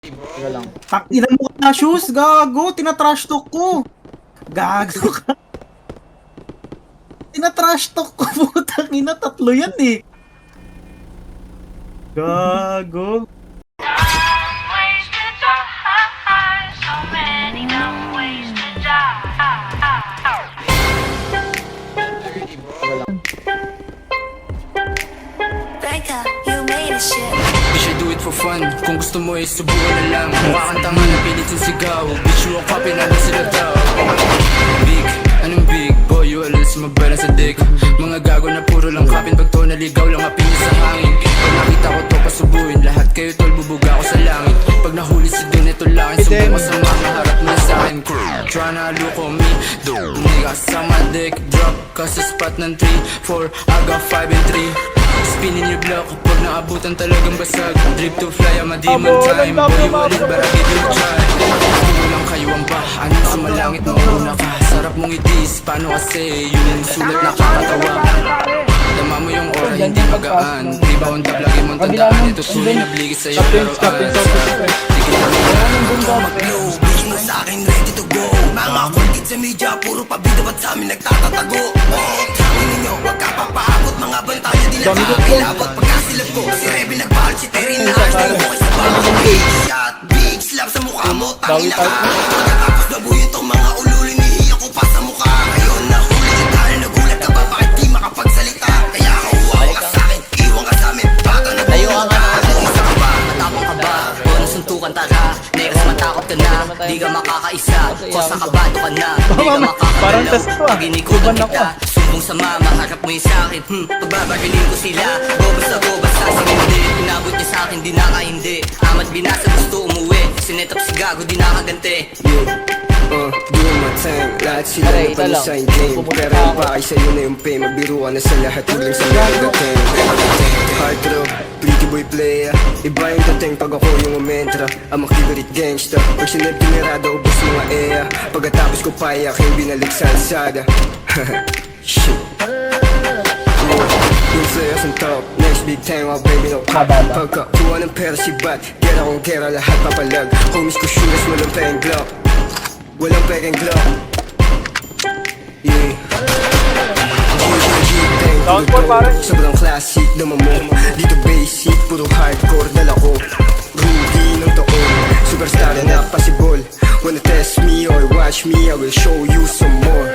Teka lang. Ina mo na shoes, gago. Tina-trash talk ko. Gago ka. Tina-trash talk ko, putang ina. Tatlo yan eh. Gago. Bitch, I do it for fun. Kung gusto mo ay subukan na lang. Mukha kang tanga na pilit yung sigaw. Bitch, you a copy na sila daw. Big, anong big? Boy, you alis mabala sa dick. Mga gago na puro lang kapin. Pag to naligaw lang apin sa hangin. Pag nakita ko to pasubuin. Lahat kayo tol, bubuga ko sa langit. Pag nahuli si Dun, ito lang. Subukan sa mga harap mo sa akin. Tryna look on me. Nigga sa my dick. Drop ka sa spot ng 3, 4. I got 5 and 3. Spinning your block kapag naabutan talagang basag. Drip to fly, I'm a demon time. Boy, wallet, but I give you a try. Kulang kayo ang ba? Anong sumalangit na una ka? Sarap mong idis, paano kasi? Yun yung sulat na kakatawa. Dama mo yung aura, hindi magaan. Rebound up, lagi mong tandaan. Ito tuloy na bligis sa'yo laruan. Di kita mag-blow. Bitch mo sa'kin, ready to go. Mga kultit sa media, puro pabida ba't sa'min nagtatatago? Tawin ninyo, wag ka papaabot. Mga bantaya din na kakilabot. Pagkasilap ko, si Rebe nagbalat. Si Terry na ayos na yung sa balang. Big shot, big slap sa mukha mo. Tangina ka. Pagkatapos nabuyin tong mga ululin, nihiyak ko pa sa mukha. Ngayon nahuli ka dahil nagulat ka ba? Bakit di makapagsalita? Kaya huwag ka sa'kin, iwan ka sa'min. Bata na tayo ang isa ka ba? Matapang ka ba? O nasuntukan tara? Next matakot ka na. Di ka makakaisa. Kosa kabado ka na. Di ka makakagalaw. Pag inikutan kita, sumbong sama, maharap mo yung sa'kin. Pagbabarilin ko sila. Bobas na bobas sa sinindi. Inabot niya sa'kin, di nakahindi. Amat binasa, gusto umuwi. Sinetap si gago, di nakaganti. Doing my time, lahat sila na pala sa game. Pero yung pakay sa'yo na yung pay. Magbiro ka na sa lahat, huling sa mga dating. Hard throw, pretty boy player. Iba yung dating pag ako yung umentra. Ang makibirit gangsta. Pag sinab generado, ubos mga eya. Pagkatapos ko payak, yung binalik sa alsada. Shit. Yung flayers on top, next big time, oh baby no pop. Pagkakuha ng pera si Bat, gera kong gera, lahat papalag. Homies ko shooters, walang paying glock. Walang paying glock. Yeah. Sobrang classic naman mo. Dito basic, puro hardcore dala ko. Groovy ng taon, superstar na possible. Wanna test me or watch me, I will show you some more.